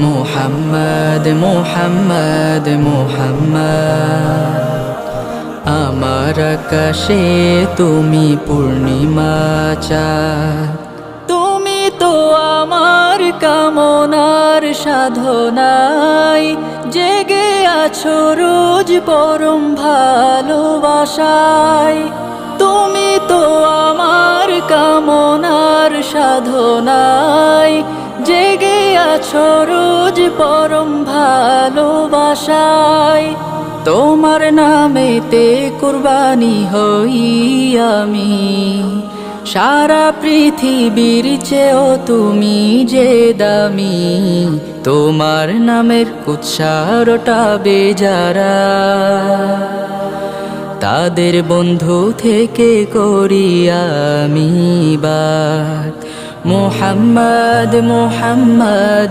মুহাম্মদ মুহাম্মদ মুহাম্মদ। আমার আকাশে তুমি পূর্ণিমা চাঁদ, তুমি তো আমার কামনার সাধনায় জেগে আছো রোজ পরম ভালোবাসায়। তুমি তো আমার কামনার সাধনায় জেগে আছো রোজ পরম ভালোবাসায়। তোমার নামেতে কুরবানি হই আমি, সারা পৃথিবীর চেয়েও তুমি যে দামি। তোমার নামের উচ্চারটা বেজারা, তাদের বন্ধু থেকে করি আমি বাত। মুহাম্মদ মুহাম্মদ